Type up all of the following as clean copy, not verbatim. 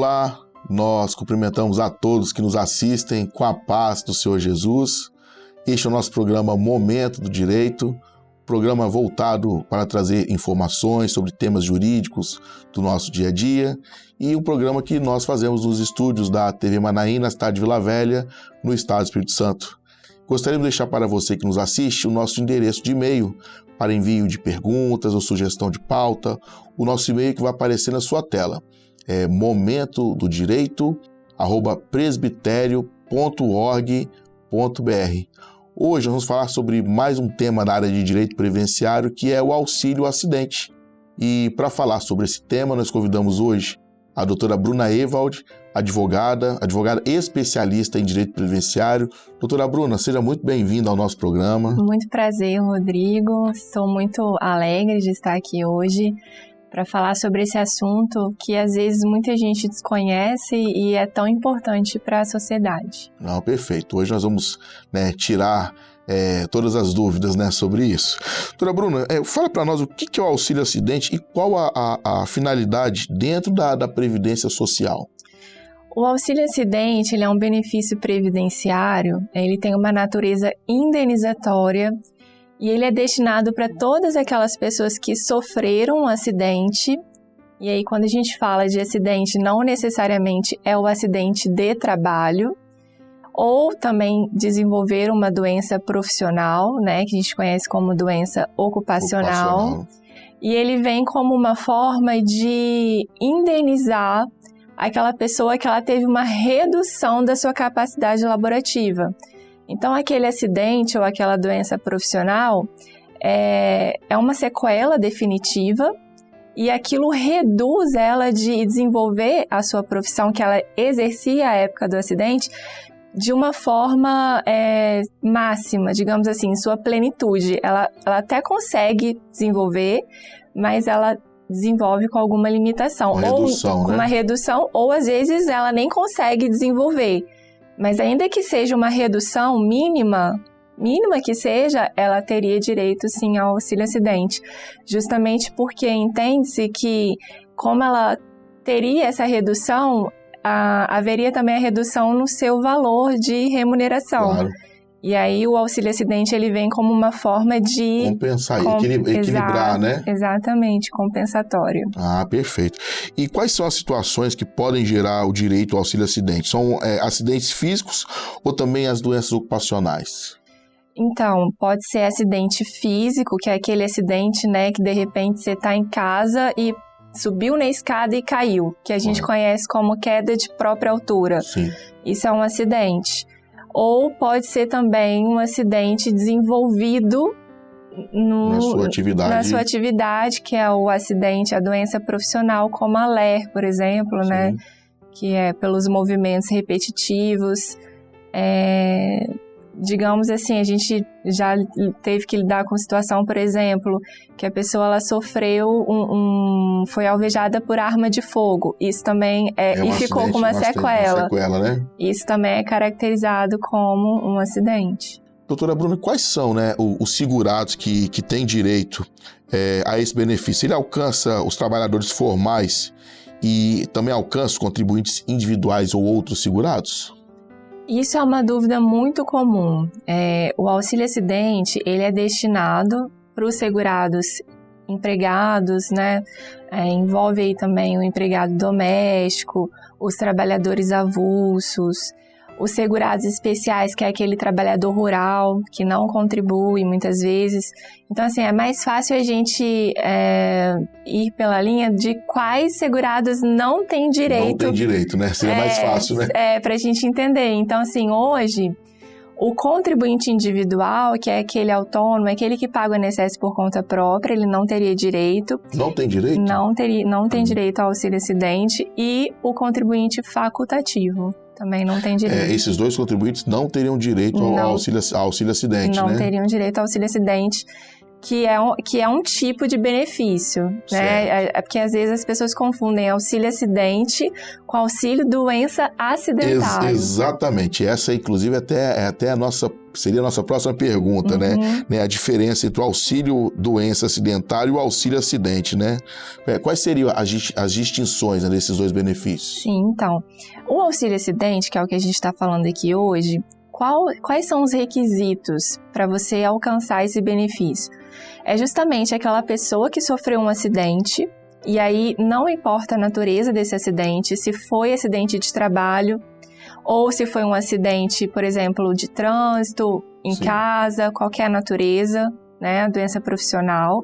Olá, nós cumprimentamos a todos que nos assistem com a paz do Senhor Jesus. Este é o nosso programa Momento do Direito, programa voltado para trazer informações sobre temas jurídicos do nosso dia a dia e um programa que nós fazemos nos estúdios da TV Manaim, na cidade de Vila Velha, no estado do Espírito Santo. Gostaríamos de deixar para você que nos assiste o nosso endereço de e-mail para envio de perguntas ou sugestão de pauta. O nosso e-mail que vai aparecer na sua tela é momentododireito@presbiterio.org.br. Hoje nós vamos falar sobre mais um tema da área de direito previdenciário, que é o auxílio acidente. E para falar sobre esse tema, nós convidamos hoje a doutora Bruna Ewald, advogada especialista em direito previdenciário. Doutora Bruna, seja muito bem-vinda ao nosso programa. Muito prazer, Rodrigo. Estou muito alegre de estar aqui hoje para falar sobre esse assunto que às vezes muita gente desconhece e é tão importante para a sociedade. Não, perfeito. Hoje nós vamos tirar todas as dúvidas sobre isso. Doutora Bruna, fala para nós o que é o auxílio acidente e qual a finalidade dentro da Previdência Social. O auxílio acidente ele é um benefício previdenciário, ele tem uma natureza indenizatória e ele é destinado para todas aquelas pessoas que sofreram um acidente. E aí, quando a gente fala de acidente, não necessariamente é o acidente de trabalho, ou também desenvolver uma doença profissional, que a gente conhece como doença ocupacional. E ele vem como uma forma de indenizar aquela pessoa que ela teve uma redução da sua capacidade laborativa. Então, aquele acidente ou aquela doença profissional é uma sequela definitiva e aquilo reduz ela de desenvolver a sua profissão que ela exercia à época do acidente de uma forma máxima, digamos assim, em sua plenitude. Ela até consegue desenvolver, mas ela desenvolve com alguma limitação. Uma redução, ou às vezes ela nem consegue desenvolver. Mas ainda que seja uma redução mínima que seja, ela teria direito sim ao auxílio acidente. Justamente porque entende-se que, como ela teria essa redução, haveria também a redução no seu valor de remuneração. Claro. E aí o auxílio acidente ele vem como uma forma de compensar, equilibrar, né? Exatamente, compensatório. Ah, perfeito. E quais são as situações que podem gerar o direito ao auxílio acidente? São acidentes físicos ou também as doenças ocupacionais? Então, pode ser acidente físico, que é aquele acidente, que de repente você está em casa e subiu na escada e caiu, que a gente conhece como queda de própria altura. Sim. Isso é um acidente. Ou pode ser também um acidente desenvolvido na sua atividade, que é o acidente, a doença profissional, como a LER, por exemplo, que é pelos movimentos repetitivos. Digamos assim, a gente já teve que lidar com situação, por exemplo, que a pessoa ela sofreu foi alvejada por arma de fogo. Isso também e ficou com uma sequela. Isso também é caracterizado como um acidente. Doutora Bruna, quais são os segurados que têm direito a esse benefício? Ele alcança os trabalhadores formais e também alcança os contribuintes individuais ou outros segurados? Isso é uma dúvida muito comum. O auxílio acidente, ele é destinado para os segurados empregados, envolve aí também o empregado doméstico, os trabalhadores avulsos, os segurados especiais, que é aquele trabalhador rural que não contribui muitas vezes. Então, assim, é mais fácil a gente ir pela linha de quais segurados não têm direito. Não tem direito, Seria mais fácil, para a gente entender. Então, assim, hoje, o contribuinte individual, que é aquele autônomo, aquele que paga o INSS por conta própria, ele não teria direito. Não tem direito? Não tem direito ao auxílio acidente. E o contribuinte facultativo também não tem direito. Esses dois contribuintes não teriam direito ao auxílio acidente, Não teriam direito ao auxílio acidente, que é um tipo de benefício, né? Porque às vezes as pessoas confundem auxílio acidente com auxílio doença acidentária. Exatamente. Essa, inclusive, até seria a nossa próxima pergunta, né? A diferença entre o auxílio doença acidentária e o auxílio acidente, né? Quais seriam as distinções, né, desses dois benefícios? Sim, então, o auxílio acidente, que é o que a gente está falando aqui hoje, quais são os requisitos para você alcançar esse benefício? É justamente aquela pessoa que sofreu um acidente, e aí não importa a natureza desse acidente, se foi acidente de trabalho, ou se foi um acidente, por exemplo, de trânsito, em casa, qualquer natureza, né, doença profissional,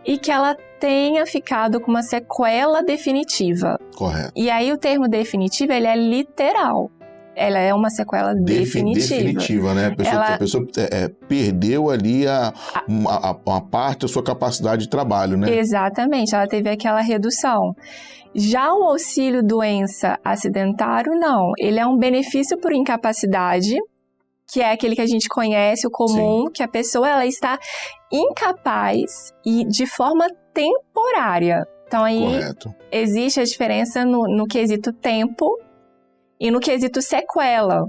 e que ela tenha ficado com uma sequela definitiva. Correto. E aí o termo definitivo, ele é literal. Ela é uma sequela definitiva. Definitiva, né? A pessoa perdeu ali uma parte da sua capacidade de trabalho, né? Exatamente, ela teve aquela redução. Já o auxílio doença acidentário, não. Ele é um benefício por incapacidade, que é aquele que a gente conhece, o comum, que a pessoa ela está incapaz e de forma temporária. Então aí existe a diferença no quesito tempo e no quesito sequela,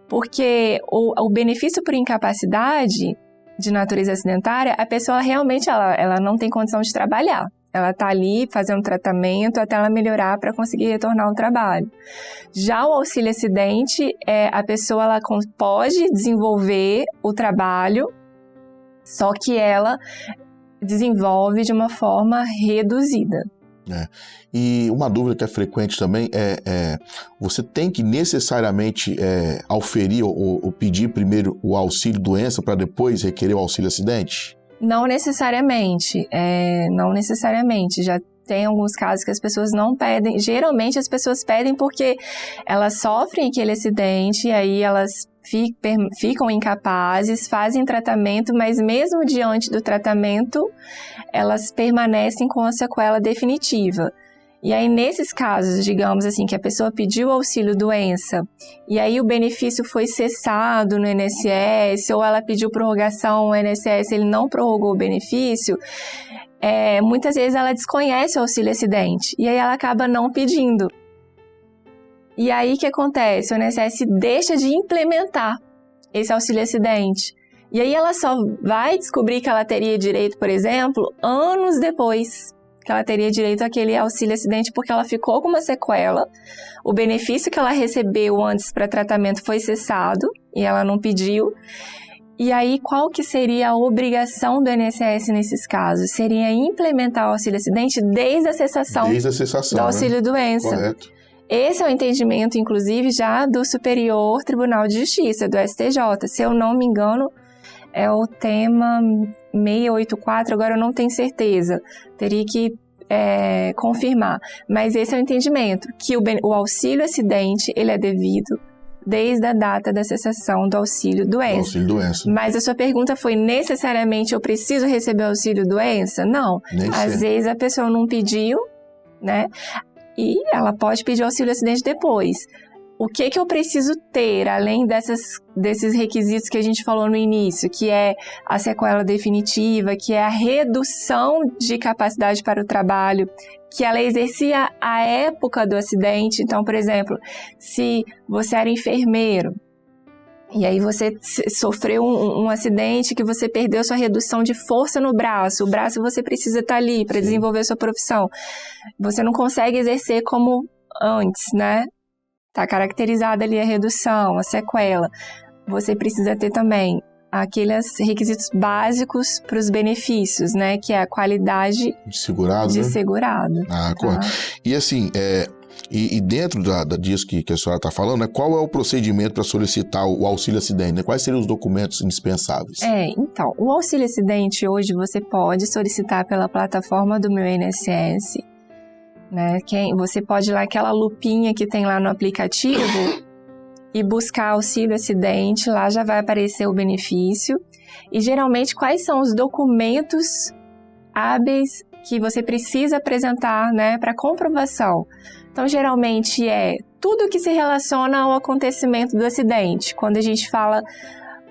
porque o benefício por incapacidade de natureza acidentária, a pessoa realmente ela não tem condição de trabalhar. Ela está ali fazendo tratamento até ela melhorar para conseguir retornar ao trabalho. Já o auxílio acidente, a pessoa ela pode desenvolver o trabalho, só que ela desenvolve de uma forma reduzida. E uma dúvida que é frequente também você tem que necessariamente auferir ou pedir primeiro o auxílio doença para depois requerer o auxílio acidente? Não necessariamente, já tem alguns casos que as pessoas não pedem, geralmente as pessoas pedem porque elas sofrem aquele acidente e aí elas ficam incapazes, fazem tratamento, mas mesmo diante do tratamento, elas permanecem com a sequela definitiva. E aí, nesses casos, digamos assim, que a pessoa pediu auxílio doença e aí o benefício foi cessado no INSS ou ela pediu prorrogação, o INSS ele não prorrogou o benefício, muitas vezes ela desconhece o auxílio acidente e aí ela acaba não pedindo. E aí, o que acontece? O INSS deixa de implementar esse auxílio acidente. E aí, ela só vai descobrir que ela teria direito, por exemplo, anos depois que ela teria direito àquele auxílio acidente, porque ela ficou com uma sequela, o benefício que ela recebeu antes para tratamento foi cessado e ela não pediu. E aí, qual que seria a obrigação do INSS nesses casos? Seria implementar o auxílio acidente desde a cessação do auxílio doença. Correto. Esse é o entendimento, inclusive, já do Superior Tribunal de Justiça, do STJ. Se eu não me engano, é o tema 684, agora eu não tenho certeza. Teria que confirmar. Mas esse é o entendimento, que o auxílio acidente, ele é devido desde a data da cessação do auxílio doença. Auxílio doença. Mas a sua pergunta foi, necessariamente, eu preciso receber auxílio doença? Não. Às vezes a pessoa não pediu, né? E ela pode pedir auxílio acidente depois. O que eu preciso ter, além desses requisitos que a gente falou no início, que é a sequela definitiva, que é a redução de capacidade para o trabalho, que ela exercia à época do acidente. Então, por exemplo, se você era enfermeiro, e aí você sofreu um acidente que você perdeu sua redução de força no braço. O braço você precisa estar ali para desenvolver sua profissão. Você não consegue exercer como antes, né? Está caracterizada ali a redução, a sequela. Você precisa ter também aqueles requisitos básicos para os benefícios, né? Que é a qualidade de segurado. Ah, correto. E assim, E dentro disso que a senhora está falando, né, qual é o procedimento para solicitar o auxílio acidente? Né? Quais seriam os documentos indispensáveis? Então, o auxílio acidente hoje você pode solicitar pela plataforma do Meu INSS, né? Você pode ir lá, aquela lupinha que tem lá no aplicativo e buscar auxílio acidente, lá já vai aparecer o benefício. E geralmente, quais são os documentos hábeis que você precisa apresentar, né, para comprovação? Então, geralmente tudo que se relaciona ao acontecimento do acidente. Quando a gente fala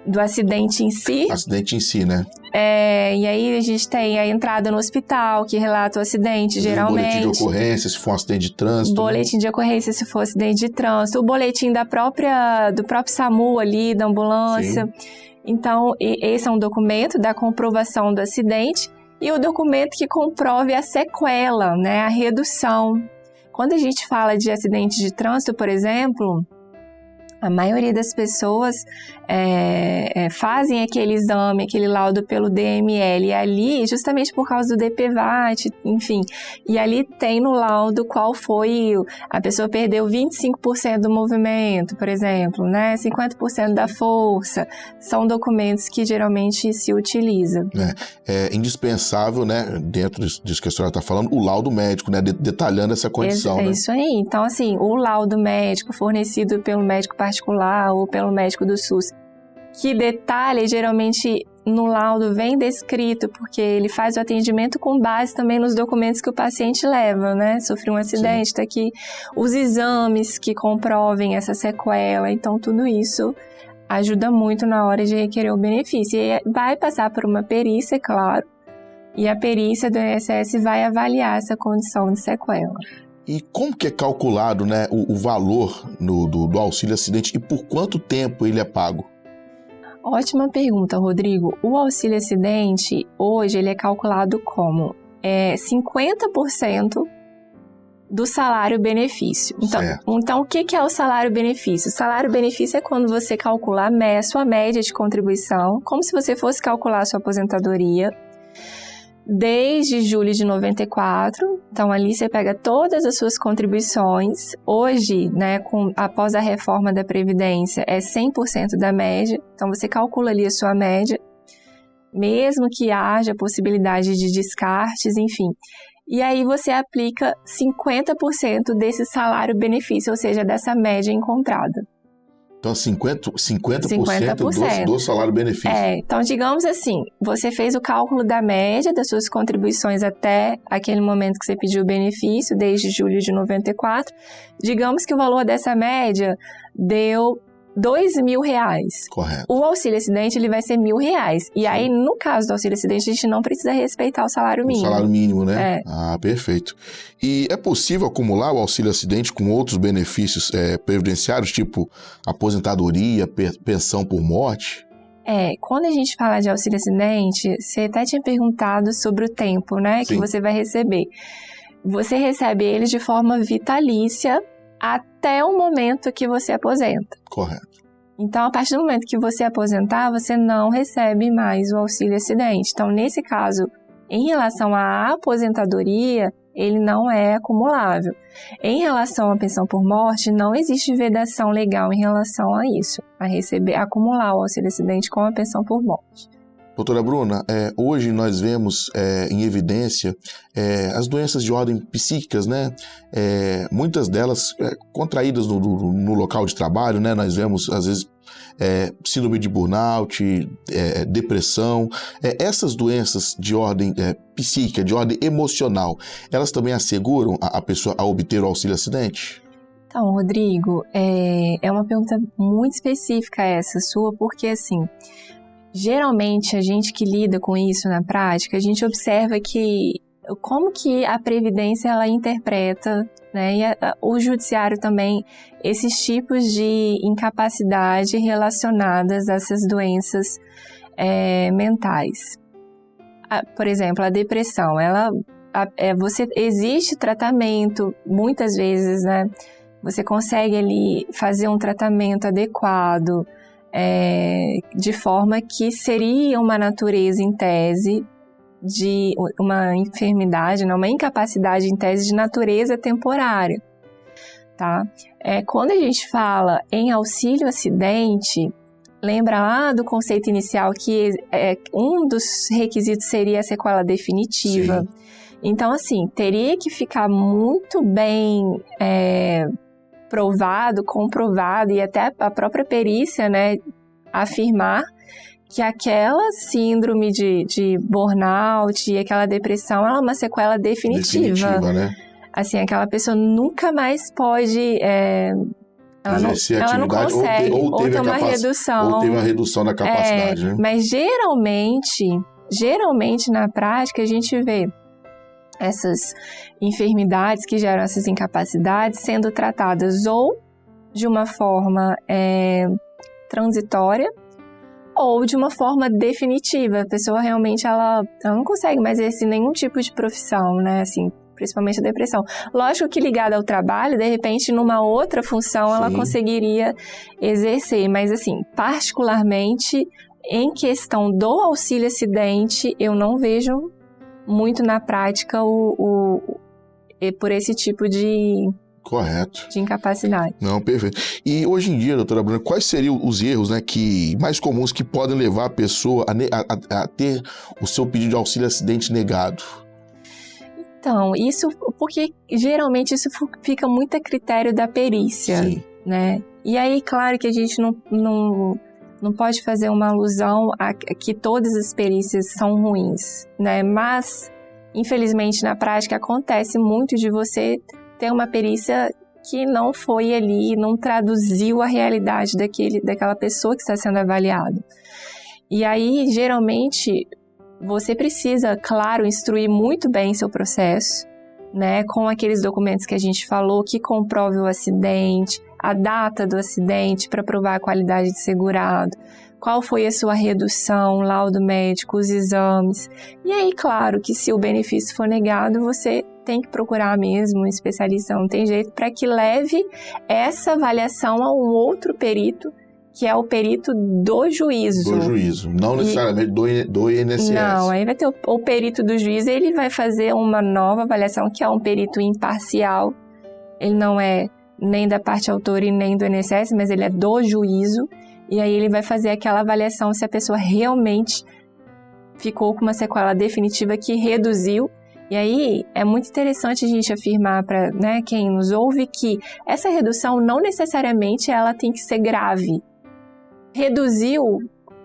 do acidente em si. Acidente em si, né? E aí a gente tem a entrada no hospital, que relata o acidente, geralmente. Boletim de ocorrência, se for um acidente de trânsito. Boletim de ocorrência, se for acidente de trânsito. O boletim do próprio SAMU ali, da ambulância. Sim. Então, esse é um documento da comprovação do acidente e o documento que comprove a sequela, né? A redução. Quando a gente fala de acidente de trânsito, por exemplo, a maioria das pessoas fazem aquele exame, aquele laudo pelo DML, e ali, justamente por causa do DPVAT, enfim, e ali tem no laudo qual foi, a pessoa perdeu 25% do movimento, por exemplo, né, 50% da força, são documentos que geralmente se utilizam. É indispensável, né, dentro disso que a senhora está falando, o laudo médico, né, detalhando essa condição. É né? Isso aí, então assim, o laudo médico fornecido pelo médico particular ou pelo médico do SUS, que detalha, geralmente no laudo vem descrito, porque ele faz o atendimento com base também nos documentos que o paciente leva, né? Sofreu um acidente, está aqui os exames que comprovem essa sequela, então tudo isso ajuda muito na hora de requerer o benefício. E vai passar por uma perícia, claro, e a perícia do INSS vai avaliar essa condição de sequela. E como que é calculado, né, o valor do auxílio acidente e por quanto tempo ele é pago? Ótima pergunta, Rodrigo. O auxílio acidente, hoje, ele é calculado como 50% do salário-benefício. Então, o que é o salário-benefício? O salário-benefício é quando você calcula a sua média de contribuição, como se você fosse calcular a sua aposentadoria, desde julho de 94, então ali você pega todas as suas contribuições. Hoje, né, após a reforma da Previdência, é 100% da média, então você calcula ali a sua média, mesmo que haja possibilidade de descartes, enfim. E aí você aplica 50% desse salário-benefício, ou seja, dessa média encontrada. Então, 50% do salário-benefício. Então, digamos assim, você fez o cálculo da média das suas contribuições até aquele momento que você pediu o benefício, desde julho de 94. Digamos que o valor dessa média deu R$2.000. Correto. O auxílio acidente, ele vai ser R$1.000. E aí, no caso do auxílio acidente, a gente não precisa respeitar o salário mínimo. O salário mínimo, né? Ah, perfeito. E é possível acumular o auxílio acidente com outros benefícios previdenciários, tipo aposentadoria, pensão por morte? Quando a gente fala de auxílio acidente, você até tinha perguntado sobre o tempo, né, que você vai receber. Você recebe ele de forma vitalícia até o momento que você aposenta. Correto. Então, a partir do momento que você aposentar, você não recebe mais o auxílio acidente. Então, nesse caso, em relação à aposentadoria, ele não é acumulável. Em relação à pensão por morte, não existe vedação legal em relação a isso, a acumular o auxílio acidente com a pensão por morte. Doutora Bruna, hoje nós vemos em evidência as doenças de ordem psíquicas, né? Muitas delas contraídas no local de trabalho, né? Nós vemos, às vezes, síndrome de burnout, depressão. Essas doenças de ordem psíquica, de ordem emocional, elas também asseguram a pessoa a obter o auxílio acidente? Então, Rodrigo, é uma pergunta muito específica essa sua, porque assim, geralmente a gente que lida com isso na prática, a gente observa como que a Previdência ela interpreta, né, e o Judiciário também, esses tipos de incapacidade relacionadas a essas doenças mentais. Por exemplo, a depressão, existe tratamento, muitas vezes, né, você consegue ali fazer um tratamento adequado, de forma que seria uma natureza em tese de uma enfermidade, não, uma incapacidade em tese de natureza temporária, tá? Quando a gente fala em auxílio acidente, lembra lá do conceito inicial que um dos requisitos seria a sequela definitiva. Sim. Então, assim, teria que ficar muito bem provado, comprovado, e até a própria perícia, né, afirmar que aquela síndrome de burnout e aquela depressão ela é uma sequela definitiva. Definitiva, né? Assim, aquela pessoa nunca mais pode exercer a atividade, não consegue, ou teve uma redução. Ou teve uma redução da capacidade, né? Mas geralmente na prática a gente vê essas enfermidades que geram essas incapacidades sendo tratadas ou de uma forma transitória ou de uma forma definitiva. A pessoa realmente ela não consegue mais exercer nenhum tipo de profissão, né? Assim, principalmente a depressão. Lógico que ligada ao trabalho, de repente, numa outra função, sim, ela conseguiria exercer. Mas, assim, particularmente, em questão do auxílio-acidente, eu não vejo muito na prática por esse tipo de... Correto. De incapacidade. Não, perfeito. E hoje em dia, doutora Bruna, quais seriam os erros, né, mais comuns que podem levar a pessoa a ter o seu pedido de auxílio-acidente negado? Então, porque geralmente isso fica muito a critério da perícia, sim, né? E aí, claro que a gente não pode fazer uma alusão a que todas as perícias são ruins, né? Mas, infelizmente, na prática acontece muito de você ter uma perícia que não foi ali, não traduziu a realidade daquela pessoa que está sendo avaliada. E aí, geralmente, você precisa, claro, instruir muito bem seu processo, né, com aqueles documentos que a gente falou, que comprove o acidente, a data do acidente para provar a qualidade de segurado, qual foi a sua redução, laudo médico, os exames. E aí, claro, que se o benefício for negado, você tem que procurar mesmo um especialista, não tem jeito, para que leve essa avaliação a um outro perito, que é o perito do juízo. Do juízo, não necessariamente do INSS. Não, aí vai ter o perito do juízo, ele vai fazer uma nova avaliação, que é um perito imparcial. Ele não é nem da parte autora e nem do INSS, mas ele é do juízo. E aí ele vai fazer aquela avaliação se a pessoa realmente ficou com uma sequela definitiva que reduziu. E aí é muito interessante a gente afirmar para, né, quem nos ouve que essa redução não necessariamente ela tem que ser grave. Reduziu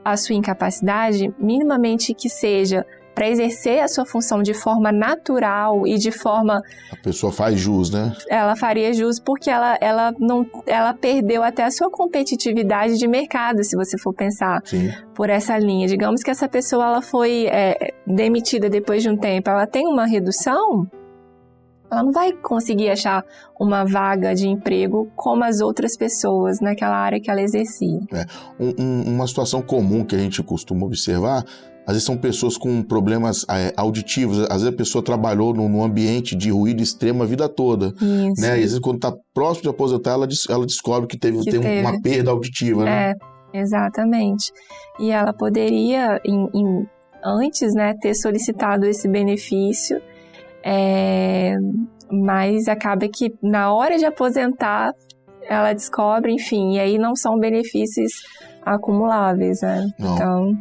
a sua incapacidade, minimamente que seja para exercer a sua função de forma natural e de forma... A pessoa faz jus, né? Ela faria jus porque ela perdeu até a sua competitividade de mercado, se você for pensar, sim, por essa linha. Digamos que essa pessoa ela foi demitida depois de um tempo, ela tem uma redução, ela não vai conseguir achar uma vaga de emprego como as outras pessoas naquela área que ela exercia. Uma situação comum que a gente costuma observar, às vezes são pessoas com problemas auditivos, às vezes a pessoa trabalhou num ambiente de ruído extremo a vida toda. Isso. Né? E às vezes quando está próximo de aposentar, ela descobre que teve uma perda auditiva, né? Exatamente. E ela poderia, antes, né, ter solicitado esse benefício, mas acaba que na hora de aposentar, ela descobre, enfim, e aí não são benefícios acumuláveis, né? Não.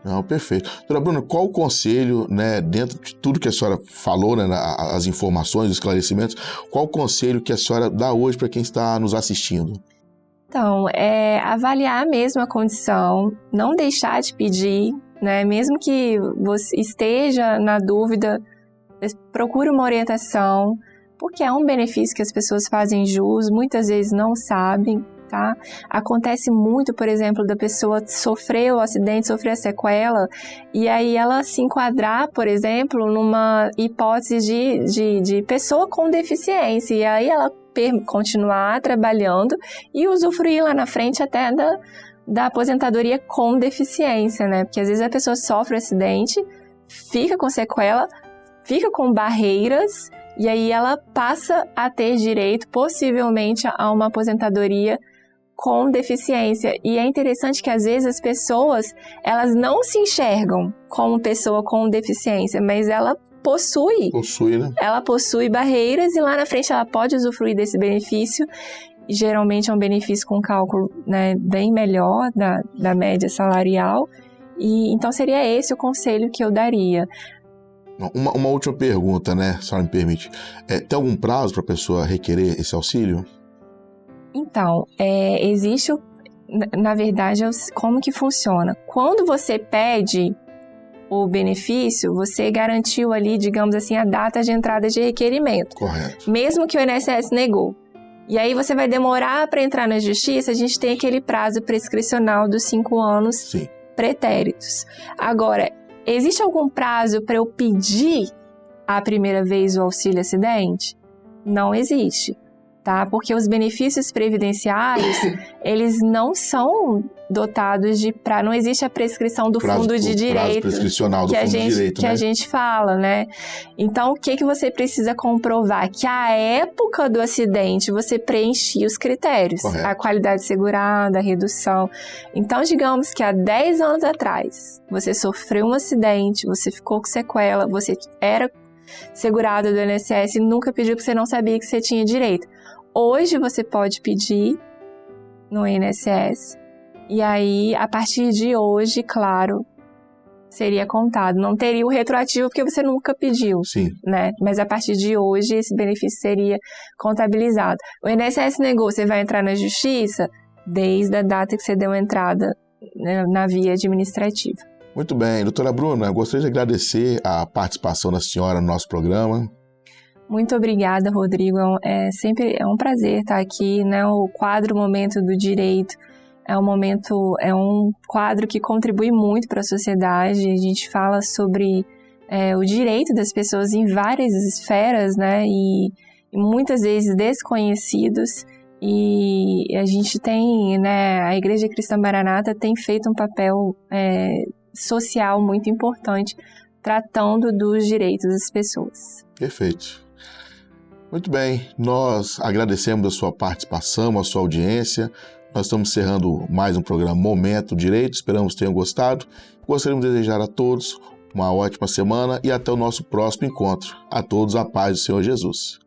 Não, perfeito. Doutora Bruna, qual o conselho, né, dentro de tudo que a senhora falou, né, as informações, os esclarecimentos, qual o conselho que a senhora dá hoje para quem está nos assistindo? Então, avaliar mesmo a condição, não deixar de pedir, né, mesmo que você esteja na dúvida, procure uma orientação, porque é um benefício que as pessoas fazem jus, muitas vezes não sabem, tá? Acontece muito, por exemplo, da pessoa sofrer o acidente, sofrer a sequela, e aí ela se enquadrar, por exemplo, numa hipótese de pessoa com deficiência, e aí ela continuar trabalhando e usufruir lá na frente até da aposentadoria com deficiência, né? Porque às vezes a pessoa sofre o acidente, fica com sequela, fica com barreiras, e aí ela passa a ter direito, possivelmente, a uma aposentadoria com deficiência. E é interessante que, às vezes, as pessoas, elas não se enxergam como pessoa com deficiência, mas ela possui, né? Ela possui barreiras e lá na frente ela pode usufruir desse benefício. E, geralmente é um benefício com cálculo, né, bem melhor da média salarial. E então seria esse o conselho que eu daria. Uma última pergunta, né, se a senhora me permite. Tem algum prazo para a pessoa requerer esse auxílio? Então, existe, na verdade, como que funciona? Quando você pede o benefício, você garantiu ali, digamos assim, a data de entrada de requerimento. Correto. Mesmo que o INSS negou. E aí você vai demorar para entrar na justiça, a gente tem aquele prazo prescricional dos 5 anos Sim. pretéritos. Agora, existe algum prazo para eu pedir a primeira vez o auxílio acidente? Não existe, tá? Porque os benefícios previdenciários, eles não são dotados de... não existe a prescrição do fundo de direito. Prazo prescricional do fundo de direito, que né? a gente fala, né? Então, o que você precisa comprovar? Que a época do acidente você preenchia os critérios. Correto. A qualidade segurada, a redução. Então, digamos que há 10 anos atrás, você sofreu um acidente, você ficou com sequela, você era segurado do INSS e nunca pediu porque você não sabia que você tinha direito. Hoje você pode pedir no INSS e aí, a partir de hoje, claro, seria contado. Não teria o retroativo porque você nunca pediu, Sim. né? Mas a partir de hoje, esse benefício seria contabilizado. O INSS negou, você vai entrar na justiça desde a data que você deu a entrada, né, na via administrativa. Muito bem. Doutora Bruna, eu gostaria de agradecer a participação da senhora no nosso programa. Muito obrigada, Rodrigo. Sempre um prazer estar aqui, né? O quadro Momento do Direito é um quadro que contribui muito para a sociedade. A gente fala sobre o direito das pessoas em várias esferas, né? E muitas vezes desconhecidos. E a gente tem, né? A Igreja Cristã Maranata tem feito um papel social muito importante, tratando dos direitos das pessoas. Perfeito. Muito bem, nós agradecemos a sua participação, a sua audiência. Nós estamos encerrando mais um programa Momento Direito, esperamos que tenham gostado. Gostaríamos de desejar a todos uma ótima semana e até o nosso próximo encontro. A todos a paz do Senhor Jesus.